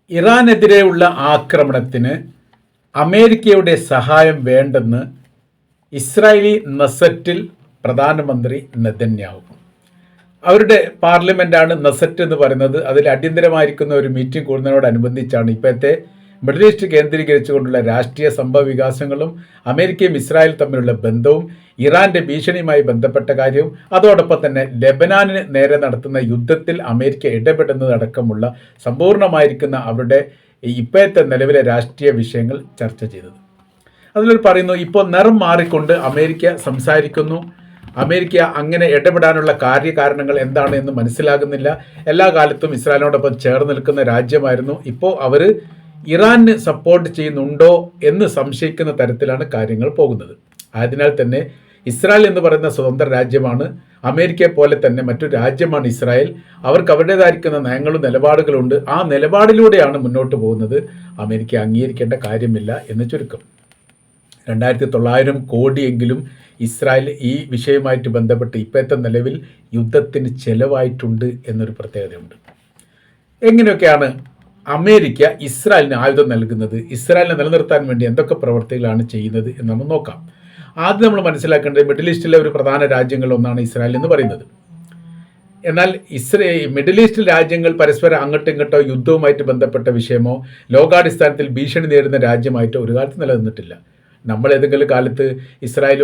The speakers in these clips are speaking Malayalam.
ഇറാനെതിരെയുള്ള ആക്രമണത്തിന് അമേരിക്കയുടെ സഹായം വേണ്ടെന്ന് ഇസ്രായേലി നെസറ്റിൽ പ്രധാനമന്ത്രി നെതന്യാഹു. അവരുടെ പാർലമെൻറ്റാണ് നെസറ്റ് എന്ന് പറയുന്നത്. അതിൽ അടിയന്തരമായിരിക്കുന്ന ഒരു മീറ്റിംഗ് കൂടുന്നതിനോടനുബന്ധിച്ചാണ് ഇപ്പോഴത്തെ മിഡിൽ ഈസ്റ്റ് കേന്ദ്രീകരിച്ചുകൊണ്ടുള്ള രാഷ്ട്രീയ സംഭവ വികാസങ്ങളും അമേരിക്കയും ഇസ്രായേൽ തമ്മിലുള്ള ബന്ധവും ഇറാൻ്റെ ഭീഷണിയുമായി ബന്ധപ്പെട്ട കാര്യവും അതോടൊപ്പം തന്നെ ലെബനാനിന് നേരെ നടത്തുന്ന യുദ്ധത്തിൽ അമേരിക്ക ഇടപെടുന്നതടക്കമുള്ള സമ്പൂർണ്ണമായിരിക്കുന്ന അവരുടെ ഇപ്പോഴത്തെ നിലവിലെ രാഷ്ട്രീയ വിഷയങ്ങൾ ചർച്ച ചെയ്തത്. അതിൽ പറയുന്നു, ഇപ്പോൾ നിറം മാറിക്കൊണ്ട് അമേരിക്ക സംസാരിക്കുന്നു. അമേരിക്ക അങ്ങനെ ഇടപെടാനുള്ള കാര്യകാരണങ്ങൾ എന്താണ് എന്ന് മനസ്സിലാകുന്നില്ല. എല്ലാ കാലത്തും ഇസ്രായേലിനോടൊപ്പം ചേർന്ന് നിൽക്കുന്ന രാജ്യമായിരുന്നു. ഇപ്പോൾ അവർ ഇറാന് സപ്പോർട്ട് ചെയ്യുന്നുണ്ടോ എന്ന് സംശയിക്കുന്ന തരത്തിലാണ് കാര്യങ്ങൾ പോകുന്നത്. അതിനാൽ തന്നെ ഇസ്രായേൽ എന്ന് പറയുന്ന സ്വതന്ത്ര രാജ്യമാണ്. അമേരിക്കയെ പോലെ തന്നെ മറ്റൊരു രാജ്യമാണ് ഇസ്രായേൽ. അവർക്ക് അവരുടേതായിരിക്കുന്ന നയങ്ങളും നിലപാടുകളുണ്ട്. ആ നിലപാടിലൂടെയാണ് മുന്നോട്ട് പോകുന്നത്. അമേരിക്ക അംഗീകരിക്കേണ്ട കാര്യമില്ല എന്ന് ചുരുക്കം. 2900 കോടിയെങ്കിലും ഇസ്രായേൽ ഈ വിഷയവുമായിട്ട് ബന്ധപ്പെട്ട് ഇപ്പോഴത്തെ നിലവിൽ യുദ്ധത്തിന് ചെലവായിട്ടുണ്ട് എന്നൊരു പ്രത്യേകതയുണ്ട്. എങ്ങനെയൊക്കെയാണ് അമേരിക്ക ഇസ്രായേലിന് ആയുധം നൽകുന്നത്, ഇസ്രായേലിനെ നിലനിർത്താൻ വേണ്ടി എന്തൊക്കെ പ്രവർത്തികളാണ് ചെയ്യുന്നത് എന്ന് നമ്മൾ നോക്കാം. ആദ്യം നമ്മൾ മനസ്സിലാക്കേണ്ടത് മിഡിൽ ഈസ്റ്റിലെ ഒരു പ്രധാന രാജ്യങ്ങളിലൊന്നാണ് ഇസ്രായേൽ എന്ന് പറയുന്നത്. എന്നാൽ മിഡിൽ ഈസ്റ്റ് രാജ്യങ്ങൾ പരസ്പരം അങ്ങോട്ടും ഇങ്ങോട്ടോ യുദ്ധവുമായിട്ട് ബന്ധപ്പെട്ട വിഷയമോ ലോകാടിസ്ഥാനത്തിൽ ഭീഷണി നേരിടുന്ന രാജ്യമായിട്ടോ ഒരു കാലത്ത് നിലനിന്നിട്ടില്ല. നമ്മൾ ഏതെങ്കിലും കാലത്ത് ഇസ്രായേൽ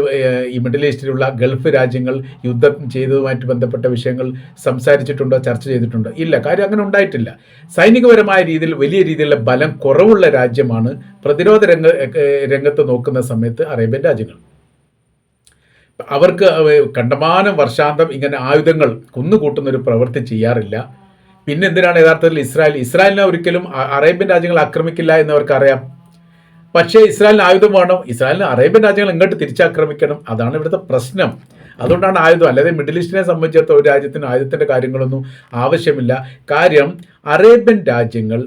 ഈ മിഡിൽ ഈസ്റ്റിലുള്ള ഗൾഫ് രാജ്യങ്ങൾ യുദ്ധം ചെയ്തതുമായിട്ട് ബന്ധപ്പെട്ട വിഷയങ്ങൾ സംസാരിച്ചിട്ടുണ്ടോ, ചർച്ച ചെയ്തിട്ടുണ്ടോ? ഇല്ല. കാര്യം അങ്ങനെ ഉണ്ടായിട്ടില്ല. സൈനികപരമായ രീതിയിൽ വലിയ രീതിയിലുള്ള ബലം കുറവുള്ള രാജ്യമാണ് പ്രതിരോധ രംഗത്ത് നോക്കുന്ന സമയത്ത് അറേബ്യൻ രാജ്യങ്ങൾ. അവർക്ക് കണ്ടമാനം വർഷാന്തം ഇങ്ങനെ ആയുധങ്ങൾ കുന്നുകൂട്ടുന്നൊരു പ്രവൃത്തി ചെയ്യാറില്ല. പിന്നെ എന്തിനാണ് യഥാർത്ഥത്തിൽ ഇസ്രായേലിനെ ഒരിക്കലും അറേബ്യൻ രാജ്യങ്ങൾ ആക്രമിക്കില്ല എന്നവർക്കറിയാം. പക്ഷേ ഇസ്രായേലിന് ആയുധം വേണം. ഇസ്രായേലിന് അറേബ്യൻ രാജ്യങ്ങൾ ഇങ്ങോട്ട് തിരിച്ചാക്രമിക്കണം. അതാണ് ഇവിടുത്തെ പ്രശ്നം. അതുകൊണ്ടാണ് ആയുധം. അല്ലാതെ മിഡിൽ ഈസ്റ്റിനെ സംബന്ധിച്ചിടത്തോളം ഒരു രാജ്യത്തിന് ആയുധത്തിൻ്റെ കാര്യങ്ങളൊന്നും ആവശ്യമില്ല. കാര്യം അറേബ്യൻ രാജ്യങ്ങൾ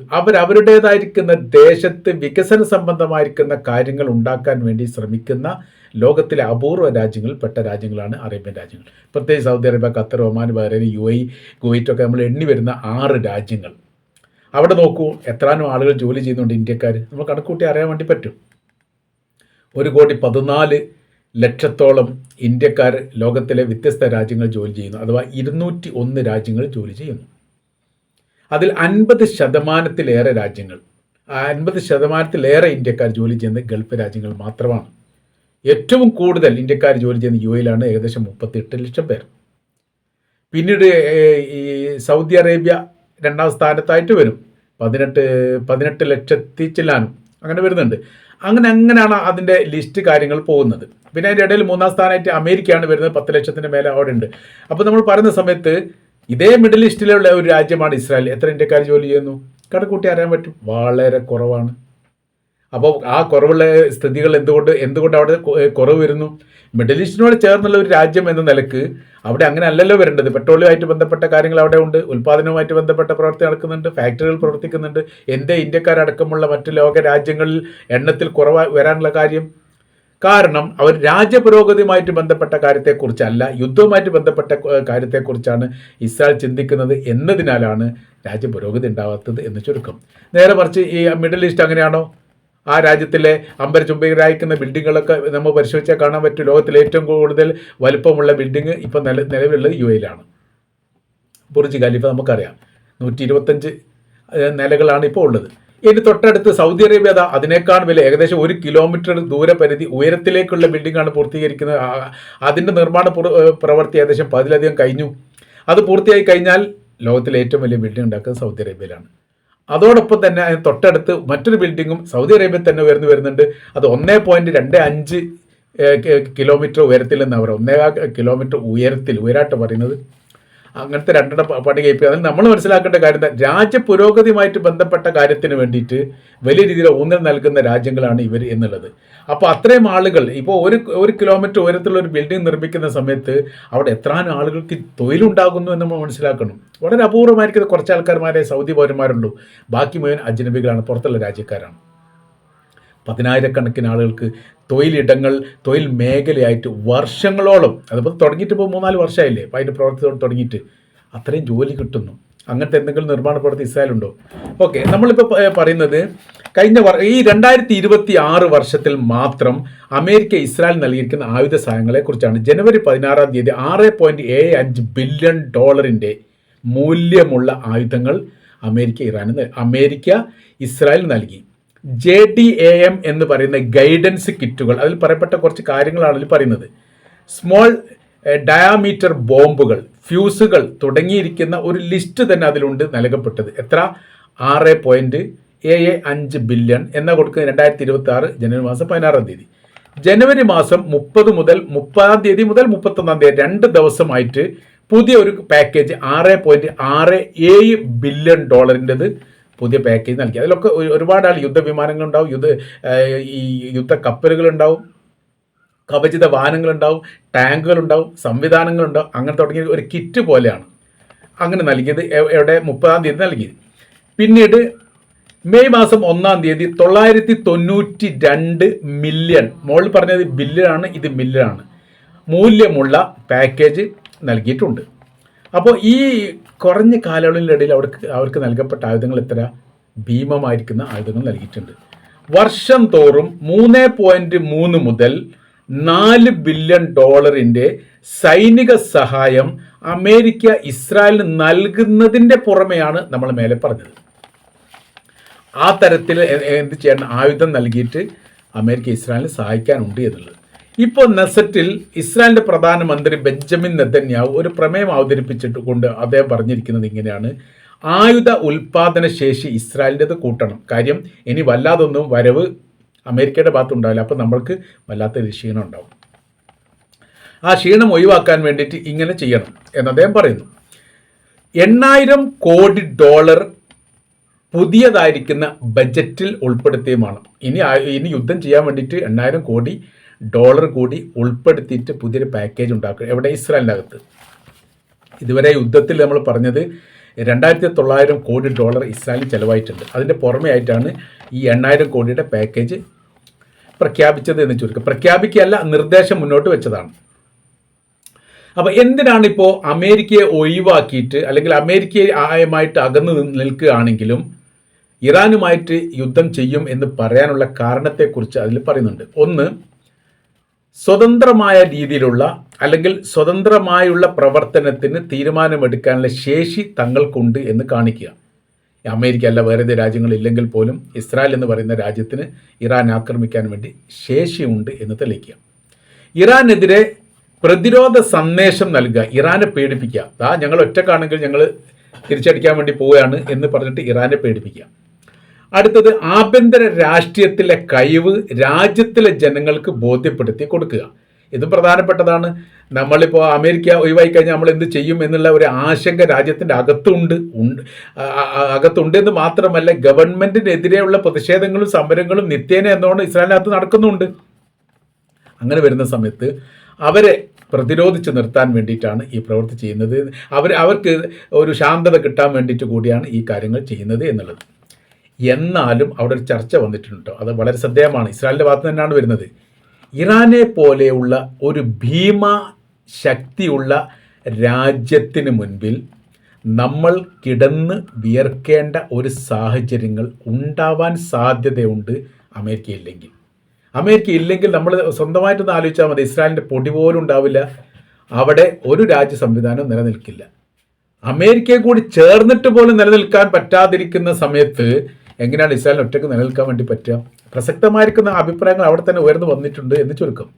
അവരുടേതായിരിക്കുന്ന ദേശത്ത് വികസന സംബന്ധമായിരിക്കുന്ന കാര്യങ്ങൾ ഉണ്ടാക്കാൻ വേണ്ടി ശ്രമിക്കുന്ന ലോകത്തിലെ അപൂർവ രാജ്യങ്ങളിൽപ്പെട്ട രാജ്യങ്ങളാണ് അറേബ്യൻ രാജ്യങ്ങൾ. പ്രത്യേകിച്ച് Saudi Arabia, Qatar, Oman, Bahrain, UAE, കുവൈറ്റൊക്കെ നമ്മൾ എണ്ണി വരുന്ന 6 രാജ്യങ്ങൾ. അവിടെ നോക്കൂ, എത്രാനും ആളുകൾ ജോലി ചെയ്യുന്നുണ്ട് ഇന്ത്യക്കാർ. നമ്മൾ കണക്കൂട്ടി അറിയാൻ വേണ്ടി പറ്റും. 1,14,00,000 ഇന്ത്യക്കാർ ലോകത്തിലെ വ്യത്യസ്ത രാജ്യങ്ങൾ ജോലി ചെയ്യുന്നു. അഥവാ 201 രാജ്യങ്ങൾ ജോലി ചെയ്യുന്നു. അതിൽ 50% രാജ്യങ്ങൾ, 50% ഇന്ത്യക്കാർ ജോലി ചെയ്യുന്നത് ഗൾഫ് രാജ്യങ്ങൾ മാത്രമാണ്. ഏറ്റവും കൂടുതൽ ഇന്ത്യക്കാർ ജോലി ചെയ്യുന്ന UAE-ലാണ്, ഏകദേശം 38 ലക്ഷം പേർ. പിന്നീട് ഈ സൗദി അറേബ്യ 2ാം സ്ഥാനത്തായിട്ട് വരും, 18 ലക്ഷത്തി ചില്ലാനും അങ്ങനെ വരുന്നുണ്ട്. അങ്ങനെയാണ് അതിൻ്റെ ലിസ്റ്റ് കാര്യങ്ങൾ പോകുന്നത്. പിന്നെ അതിൻ്റെ ഇടയിൽ 3ാം സ്ഥാനമായിട്ട് അമേരിക്കയാണ് വരുന്നത്, 10 ലക്ഷത്തിന് മേലെ അവിടെ ഉണ്ട്. അപ്പോൾ നമ്മൾ പറയുന്ന സമയത്ത് ഇതേ മിഡിൽ ഈസ്റ്റിലുള്ള ഒരു രാജ്യമാണ് ഇസ്രായേൽ. എത്ര ഇന്ത്യക്കാർ ജോലി ചെയ്യുന്നു? കണക്കൂട്ടി അറിയാൻ പറ്റും, വളരെ കുറവാണ്. അപ്പോൾ ആ കുറവുള്ള സ്ഥിതികൾ എന്തുകൊണ്ട് അവിടെ കുറവ് വരുന്നു? മിഡിൽ ഈസ്റ്റിനോട് ചേർന്നുള്ള ഒരു രാജ്യം എന്ന നിലക്ക് അവിടെ അങ്ങനെ അല്ലല്ലോ വരേണ്ടത്. പെട്രോളുമായിട്ട് ബന്ധപ്പെട്ട കാര്യങ്ങൾ അവിടെ ഉണ്ട്, ഉൽപ്പാദനവുമായിട്ട് ബന്ധപ്പെട്ട പ്രവൃത്തി നടക്കുന്നുണ്ട്, ഫാക്ടറികൾ പ്രവർത്തിക്കുന്നുണ്ട്. എന്തേ ഇന്ത്യക്കാരടക്കമുള്ള മറ്റ് ലോക രാജ്യങ്ങളിൽ എണ്ണത്തിൽ കുറവ് വരാനുള്ള കാര്യം? കാരണം അവർ രാജ്യപുരോഗതിയുമായിട്ട് ബന്ധപ്പെട്ട കാര്യത്തെക്കുറിച്ചല്ല, യുദ്ധവുമായിട്ട് ബന്ധപ്പെട്ട കാര്യത്തെക്കുറിച്ചാണ് ഇസ്രായേൽ ചിന്തിക്കുന്നത് എന്നതിനാലാണ് രാജ്യപുരോഗതി ഉണ്ടാവാത്തത് എന്ന് ചുരുക്കം. നേരെ മറിച്ച് ഈ മിഡിൽ ഈസ്റ്റ് അങ്ങനെയാണോ? ആ രാജ്യത്തിലെ അമ്പരചുംബികരായിരിക്കുന്ന ബിൽഡിങ്ങുകളൊക്കെ നമ്മൾ പരിശോധിച്ചാൽ കാണാൻ പറ്റും. ലോകത്തിലെ ഏറ്റവും കൂടുതൽ വലുപ്പമുള്ള ബിൽഡിങ് ഇപ്പോൾ നിലവിലുള്ളത് UAE-ലാണ്. ബുർജ് ഖലീഫ നമുക്കറിയാം, 125 നിലകളാണ് ഇപ്പോൾ ഉള്ളത്. ഇനി തൊട്ടടുത്ത് സൗദി അറേബ്യ അതിനേക്കാൾ വലിയ ഏകദേശം 1 കിലോമീറ്റർ ദൂരപരിധി ഉയരത്തിലേക്കുള്ള ബിൽഡിങ്ങാണ് പൂർത്തീകരിക്കുന്നത്. അതിൻ്റെ നിർമ്മാണ പ്രവൃത്തി ഏകദേശം 10ലധികം കഴിഞ്ഞു. അത് പൂർത്തിയായി കഴിഞ്ഞാൽ ലോകത്തിലെ ഏറ്റവും വലിയ ബിൽഡിംഗ് ഉണ്ടാക്കുന്നത് സൗദി അറേബ്യയിലാണ്. അതോടൊപ്പം തന്നെ അതിന് തൊട്ടടുത്ത് മറ്റൊരു ബിൽഡിങ്ങും സൗദി അറേബ്യയിൽ തന്നെ വരുന്നുണ്ട്. അത് 1.25 കിലോമീറ്റർ ഉയരത്തിൽ നിന്നാണ് അവർ 1.25 കിലോമീറ്റർ ഉയരാട്ട് പറയുന്നത്. അങ്ങനത്തെ 2 പണി കഴിപ്പിക്കുക. അതിൽ നമ്മൾ മനസ്സിലാക്കേണ്ട കാര്യം രാജ്യ പുരോഗതിയുമായിട്ട് ബന്ധപ്പെട്ട കാര്യത്തിന് വേണ്ടിയിട്ട് വലിയ രീതിയിൽ ഊന്നൽ നൽകുന്ന രാജ്യങ്ങളാണ് ഇവർ എന്നുള്ളത്. അപ്പോൾ അത്രയും ആളുകൾ ഇപ്പോൾ 1 കിലോമീറ്റർ ഉയരത്തിലുള്ള ഒരു ബിൽഡിംഗ് നിർമ്മിക്കുന്ന സമയത്ത് അവിടെ എത്രാനും ആളുകൾക്ക് തൊഴിലുണ്ടാകുന്നു എന്ന് നമ്മൾ മനസ്സിലാക്കണം. വളരെ അപൂർവമായിരിക്കുന്ന കുറച്ച് ആൾക്കാർമാരെ സൗദി പൗരന്മാരുള്ളൂ. ബാക്കി മുഴുവൻ അജ്നബികളാണ്, പുറത്തുള്ള രാജ്യക്കാരാണ്. 10,000-കണക്കിന് ആളുകൾക്ക് തൊഴിലിടങ്ങൾ, തൊഴിൽ മേഖലയായിട്ട് വർഷങ്ങളോളം, അതിപ്പോൾ തുടങ്ങിയിട്ട് ഇപ്പോൾ 3-4 വർഷമായില്ലേ അപ്പോൾ അതിൻ്റെ പ്രവർത്തി തുടങ്ങിയിട്ട്, അത്രയും ജോലി കിട്ടുന്നു. അങ്ങനത്തെ എന്തെങ്കിലും നിർമ്മാണ പ്രവൃത്തി ഇസ്രായേലുണ്ടോ? ഓക്കെ, നമ്മളിപ്പോൾ പറയുന്നത് ഈ 2026 വർഷത്തിൽ മാത്രം അമേരിക്ക ഇസ്രായേൽ നൽകിയിരിക്കുന്ന ആയുധ സഹായങ്ങളെ കുറിച്ചാണ്. ജനുവരി 16 $6.75 ബില്യൺ മൂല്യമുള്ള ആയുധങ്ങൾ അമേരിക്ക ഇസ്രായേൽ നൽകി. JDAM എന്ന് പറയുന്ന ഗൈഡൻസ് കിറ്റുകൾ, അതിൽ പറയപ്പെട്ട കുറച്ച് കാര്യങ്ങളാണ് അതിൽ പറയുന്നത്. സ്മോൾ ഡയാമീറ്റർ ബോംബുകൾ, ഫ്യൂസുകൾ തുടങ്ങിയിരിക്കുന്ന ഒരു ലിസ്റ്റ് തന്നെ അതിലുണ്ട് നൽകപ്പെട്ടത്. എത്ര? 6.75 ബില്യൺ എന്നാ കൊടുക്കുന്നത് 2026 ജനുവരി മാസം 16 ജനുവരി മാസം 30 മുതൽ 31 2 ദിവസമായിട്ട് പുതിയ ഒരു പാക്കേജ് $6.67 ബില്യൺ പുതിയ പാക്കേജ് നൽകി. അതിലൊക്കെ ഒരുപാട് യുദ്ധവിമാനങ്ങളുണ്ടാവും, യുദ്ധ കപ്പലുകളുണ്ടാവും, കവചിത വാഹനങ്ങളുണ്ടാവും, ടാങ്കുകളുണ്ടാവും, സംവിധാനങ്ങളുണ്ടാവും. അങ്ങനെ തുടങ്ങിയ ഒരു കിറ്റ് പോലെയാണ് അങ്ങനെ നൽകിയത്. 30 നൽകിയത്. പിന്നീട് മെയ് മാസം 1 992 മില്യൺ, മോളിൽ പറഞ്ഞത് ബില്യനാണ്, ഇത് മില്യനാണ്, മൂല്യമുള്ള പാക്കേജ് നൽകിയിട്ടുണ്ട്. അപ്പോൾ ഈ കുറഞ്ഞ കാലയളവിനിടയിൽ അവർക്ക് നൽകപ്പെട്ട ആയുധങ്ങൾ എത്ര ഭീമമായിരിക്കുന്ന ആയുധങ്ങൾ നൽകിയിട്ടുണ്ട്. വർഷം തോറും 3.3 മുതൽ $4 ബില്യൺ സൈനിക സഹായം അമേരിക്ക ഇസ്രായേലിന് നൽകുന്നതിൻ്റെ പുറമെയാണ് നമ്മൾ മേലെ പറഞ്ഞത്. ആ തരത്തിൽ എന്ത് ചെയ്യണം, ആയുധം നൽകിയിട്ട് അമേരിക്ക ഇസ്രായേലിനെ സഹായിക്കാനുണ്ട് എന്നുള്ളത്. ഇപ്പോൾ നെസറ്റിൽ ഇസ്രായേലിൻ്റെ പ്രധാനമന്ത്രി ബെഞ്ചമിൻ നെതന്യാഹു ഒരു പ്രമേയം അവതരിപ്പിച്ചിട്ട് കൊണ്ട് അദ്ദേഹം പറഞ്ഞിരിക്കുന്നത് ഇങ്ങനെയാണ്: ആയുധ ഉൽപാദന ശേഷി ഇസ്രായേലിൻ്റെത് കൂട്ടണം. കാര്യം ഇനി വല്ലാതൊന്നും വരവ് അമേരിക്കയുടെ ഭാഗത്തുണ്ടാവില്ല, അപ്പോൾ നമ്മൾക്ക് വല്ലാത്തൊരു ക്ഷീണം ഉണ്ടാവും. ആ ക്ഷീണം ഒഴിവാക്കാൻ വേണ്ടിയിട്ട് ഇങ്ങനെ ചെയ്യണം എന്ന് അദ്ദേഹം പറയുന്നു. $800 കോടി പുതിയതായിരിക്കുന്ന ബജറ്റിൽ ഉൾപ്പെടുത്തിയുമാണ്. ഇനി യുദ്ധം ചെയ്യാൻ വേണ്ടിയിട്ട് $800 കോടി കൂടി ഉൾപ്പെടുത്തിയിട്ട് പുതിയൊരു പാക്കേജ് ഉണ്ടാക്കുക. എവിടെ? ഇസ്രായേലിൻ്റെ അകത്ത്. ഇതുവരെ യുദ്ധത്തിൽ നമ്മൾ പറഞ്ഞത് $2,900 കോടി ഇസ്രായേലിൽ ചിലവായിട്ടുണ്ട്. അതിൻ്റെ പുറമെ ആയിട്ടാണ് ഈ 800 കോടിയുടെ പാക്കേജ് പ്രഖ്യാപിച്ചത് എന്ന് ചുരുക്കം. പ്രഖ്യാപിക്കുകയല്ല, നിർദ്ദേശം മുന്നോട്ട് വെച്ചതാണ്. അപ്പോൾ എന്തിനാണ് ഇപ്പോൾ അമേരിക്കയെ ഒഴിവാക്കിയിട്ട്, അല്ലെങ്കിൽ അമേരിക്കയുമായിട്ട് അകന്നു നിൽക്കുകയാണെങ്കിലും ഇറാനുമായിട്ട് യുദ്ധം ചെയ്യും എന്ന് പറയാനുള്ള കാരണത്തെക്കുറിച്ച് അതിൽ പറയുന്നുണ്ട്. ഒന്ന്, സ്വതന്ത്രമായ രീതിയിലുള്ള അല്ലെങ്കിൽ സ്വതന്ത്രമായുള്ള പ്രവർത്തനത്തിന് തീരുമാനമെടുക്കാനുള്ള ശേഷി തങ്ങൾക്കുണ്ട് എന്ന് കാണിക്കുക. അമേരിക്ക അല്ല വേറെ രാജ്യങ്ങളില്ലെങ്കിൽ പോലും ഇസ്രായേൽ എന്ന് പറയുന്ന രാജ്യത്തിന് ഇറാൻ ആക്രമിക്കാൻ വേണ്ടി ശേഷിയുണ്ട് എന്ന് തെളിയിക്കുക. ഇറാനെതിരെ പ്രതിരോധ സന്ദേശം നൽകുക, ഇറാനെ പേടിപ്പിക്കുക. ഞങ്ങൾ ഒറ്റക്കാണെങ്കിൽ ഞങ്ങൾ തിരിച്ചടിക്കാൻ വേണ്ടി പോവുകയാണ് എന്ന് പറഞ്ഞിട്ട് ഇറാനെ പേടിപ്പിക്കുക. അടുത്തത്, ആഭ്യന്തര രാഷ്ട്രീയത്തിലെ കഴിവ് രാജ്യത്തിലെ ജനങ്ങൾക്ക് ബോധ്യപ്പെടുത്തി കൊടുക്കുക. ഇത് പ്രധാനപ്പെട്ടതാണ്. നമ്മളിപ്പോൾ അമേരിക്ക ഒഴിവായി കഴിഞ്ഞാൽ നമ്മൾ എന്ത് ചെയ്യും എന്നുള്ള ഒരു ആശങ്ക രാജ്യത്തിൻ്റെ അകത്തുണ്ട് എന്ന് മാത്രമല്ല, ഗവൺമെൻറ്റിനെതിരെയുള്ള പ്രതിഷേധങ്ങളും സമരങ്ങളും നിത്യേന എന്നോണം ഇസ്രായേലിനകത്ത് നടക്കുന്നുണ്ട്. അങ്ങനെ വരുന്ന സമയത്ത് അവരെ പ്രതിരോധിച്ച് നിർത്താൻ വേണ്ടിയിട്ടാണ് ഈ പ്രവൃത്തി ചെയ്യുന്നത്. അവർക്ക് ഒരു ശാന്തത കിട്ടാൻ വേണ്ടിയിട്ട് കൂടിയാണ് ഈ കാര്യങ്ങൾ ചെയ്യുന്നത് എന്നുള്ളത്. എന്നാലും അവിടെ ഒരു ചർച്ച വന്നിട്ടുണ്ട്. അത് വളരെ ശ്രദ്ധേയമാണ്. ഇസ്രായേലിൻ്റെ ഭാഗത്ത് തന്നെയാണ് വരുന്നത്. ഇറാനെ പോലെയുള്ള ഒരു ഭീമ ശക്തിയുള്ള രാജ്യത്തിന് മുൻപിൽ നമ്മൾ കിടന്ന് വിയർക്കേണ്ട ഒരു സാഹചര്യങ്ങൾ ഉണ്ടാവാൻ സാധ്യതയുണ്ട് അമേരിക്ക ഇല്ലെങ്കിൽ നമ്മൾ സ്വന്തമായിട്ടൊന്ന് ആലോചിച്ചാൽ മതി. ഇസ്രായേലിൻ്റെ പൊടി പോലും ഉണ്ടാവില്ല, അവിടെ ഒരു രാജ്യ സംവിധാനം നിലനിൽക്കില്ല. അമേരിക്കയെ കൂടി ചേർന്നിട്ട് പോലും നിലനിൽക്കാൻ പറ്റാതിരിക്കുന്ന സമയത്ത് എങ്ങനെയാണ് ഇസ്രായേലിന് ഒറ്റയ്ക്ക് നിലനിൽക്കാൻ വേണ്ടി പറ്റുക? പ്രസക്തമായിരിക്കുന്ന അഭിപ്രായങ്ങൾ അവിടെ തന്നെ ഉയർന്നു വന്നിട്ടുണ്ട് എന്ന് ചുരുക്കം.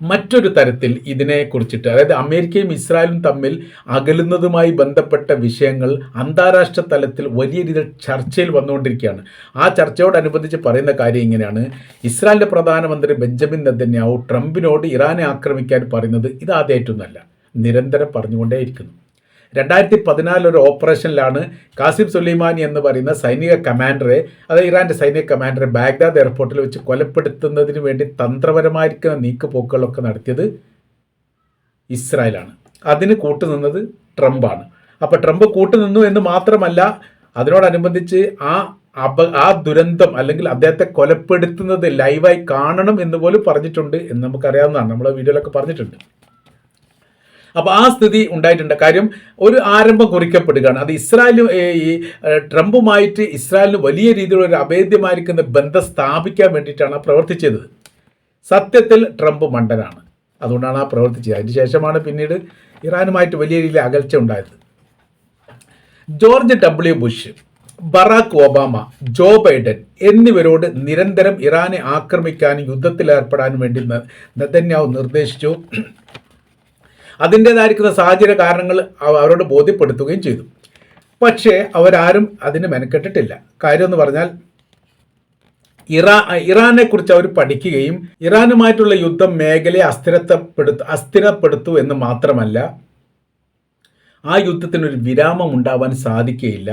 മറ്റൊരു തരത്തിൽ ഇതിനെക്കുറിച്ചിട്ട്, അതായത് അമേരിക്കയും ഇസ്രായേലും തമ്മിൽ അകലുന്നതുമായി ബന്ധപ്പെട്ട വിഷയങ്ങൾ അന്താരാഷ്ട്ര തലത്തിൽ വലിയ രീതിയിൽ ചർച്ചയിൽ വന്നുകൊണ്ടിരിക്കുകയാണ്. ആ ചർച്ചയോടനുബന്ധിച്ച് പറയുന്ന കാര്യം ഇങ്ങനെയാണ്: ഇസ്രായേലിൻ്റെ പ്രധാനമന്ത്രി ബെഞ്ചമിൻ നെതന്യാഹു ട്രംപിനോട് ഇറാനെ ആക്രമിക്കാൻ പറയുന്നത് ഇത് ആദ്യമായിട്ടൊന്നല്ല, നിരന്തരം പറഞ്ഞുകൊണ്ടേയിരിക്കുന്നു. 2014 ഒരു ഓപ്പറേഷനിലാണ് കാസിം സുലൈമാനി എന്ന് പറയുന്ന സൈനിക കമാൻഡറെ, അതായത് ഇറാൻ്റെ സൈനിക കമാൻഡറെ ബാഗ്ദാദ് എയർപോർട്ടിൽ വെച്ച് കൊലപ്പെടുത്തുന്നതിന് വേണ്ടി തന്ത്രപരമായിരിക്കുന്ന നീക്കുപോക്കുകളൊക്കെ നടത്തിയത് ഇസ്രായേലാണ്. അതിന് കൂട്ടുനിന്നത് ട്രംപാണ്. അപ്പോൾ ട്രംപ് കൂട്ടുനിന്നു എന്ന് മാത്രമല്ല, അതിനോടനുബന്ധിച്ച് ആ ദുരന്തം അല്ലെങ്കിൽ അദ്ദേഹത്തെ കൊലപ്പെടുത്തുന്നത് ലൈവായി കാണണം എന്ന് പോലും പറഞ്ഞിട്ടുണ്ട് എന്ന് നമുക്കറിയാവുന്നതാണ്. നമ്മൾ വീഡിയോയിലൊക്കെ പറഞ്ഞിട്ടുണ്ട്. അപ്പോൾ ആ സ്ഥിതി ഉണ്ടായിട്ടുണ്ട്. കാര്യം ഒരു ആരംഭം കുറിക്കപ്പെടുകയാണ്. അത് ഇസ്രായേലും ഈ ട്രംപുമായിട്ട് ഇസ്രായേലിന് വലിയ രീതിയിലുള്ള ഒരു അഭേദ്യമായിരിക്കുന്ന ബന്ധം സ്ഥാപിക്കാൻ വേണ്ടിയിട്ടാണ് പ്രവർത്തിച്ചത്. സത്യത്തിൽ ട്രംപ് മണ്ടനാണ്, അതുകൊണ്ടാണ് ആ പ്രവർത്തിച്ചത്. അതിന് ശേഷമാണ് പിന്നീട് ഇറാനുമായിട്ട് വലിയ രീതിയിൽ അകൽച്ച ഉണ്ടായത്. George W Bush, Barack Obama, Joe Biden എന്നിവരോട് നിരന്തരം ഇറാനെ ആക്രമിക്കാനും യുദ്ധത്തിലേർപ്പെടാനും വേണ്ടി നെതന്യാഹു നിർദ്ദേശിച്ചു. അതിൻ്റേതായിരിക്കുന്ന സാഹചര്യ കാരണങ്ങൾ അവരോട് ബോധ്യപ്പെടുത്തുകയും ചെയ്തു. പക്ഷേ അവരാരും അതിന് മെനക്കെട്ടിട്ടില്ല. കാര്യം എന്ന് പറഞ്ഞാൽ ഇറാനെ കുറിച്ച് അവർ പഠിക്കുകയും ഇറാനുമായിട്ടുള്ള യുദ്ധം മേഖലയെ അസ്ഥിരപ്പെടുത്തു എന്ന് മാത്രമല്ല, ആ യുദ്ധത്തിനൊരു വിരാമം ഉണ്ടാവാൻ സാധിക്കുകയില്ല.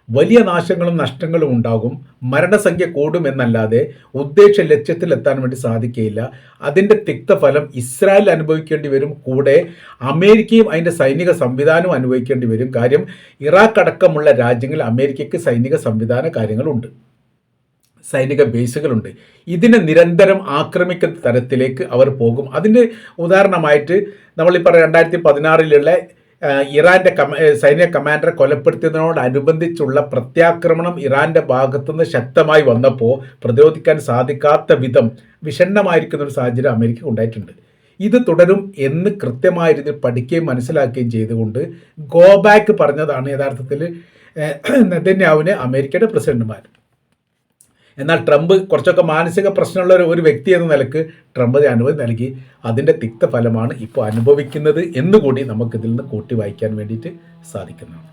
വലിയ നാശങ്ങളും നഷ്ടങ്ങളും ഉണ്ടാകും, മരണസംഖ്യ കൂടുമെന്നല്ലാതെ ഉദ്ദേശ ലക്ഷ്യത്തിലെത്താൻ വേണ്ടി സാധിക്കുകയില്ല. അതിൻ്റെ തിക്തഫലം ഇസ്രായേൽ അനുഭവിക്കേണ്ടി വരും, കൂടെ അമേരിക്കയും അതിൻ്റെ സൈനിക സംവിധാനവും അനുഭവിക്കേണ്ടി വരും. കാര്യം ഇറാഖ് അടക്കമുള്ള രാജ്യങ്ങളിൽ അമേരിക്കയ്ക്ക് സൈനിക സംവിധാന കാര്യങ്ങളുണ്ട്, സൈനിക ബേസുകളുണ്ട്. ഇതിനെ നിരന്തരം ആക്രമിക്കുന്ന തരത്തിലേക്ക് അവർ പോകും. അതിന് ഉദാഹരണമായിട്ട് നമ്മളിപ്പോൾ 2016 ഇറാൻ്റെ സൈനിക കമാൻഡറെ കൊലപ്പെടുത്തിയതിനോടനുബന്ധിച്ചുള്ള പ്രത്യാക്രമണം ഇറാൻ്റെ ഭാഗത്തുനിന്ന് ശക്തമായി വന്നപ്പോൾ പ്രതിരോധിക്കാൻ സാധിക്കാത്ത വിധം വിഷണ്ണമായിരിക്കുന്ന ഒരു സാഹചര്യം അമേരിക്ക ഉണ്ടായിട്ടുണ്ട്. ഇത് തുടരും എന്ന് കൃത്യമായ രീതിയിൽ പഠിക്കുകയും മനസ്സിലാക്കുകയും ചെയ്തുകൊണ്ട് ഗോ ബാക്ക് പറഞ്ഞതാണ് യഥാർത്ഥത്തിൽ നെതന്യാഹുവിനെ അമേരിക്കയുടെ പ്രസിഡന്റുമാർ. എന്നാൽ ട്രംപ് കുറച്ചൊക്കെ മാനസിക പ്രശ്നമുള്ള ഒരു വ്യക്തി എന്ന നിലക്ക് ട്രംപ് അനുമതി നൽകി. അതിൻ്റെ തിക്തഫലമാണ് ഇപ്പോൾ അനുഭവിക്കുന്നത് എന്നുകൂടി നമുക്കിതിൽ നിന്ന് കൂട്ടി വായിക്കാൻ വേണ്ടിയിട്ട് സാധിക്കുന്നതാണ്.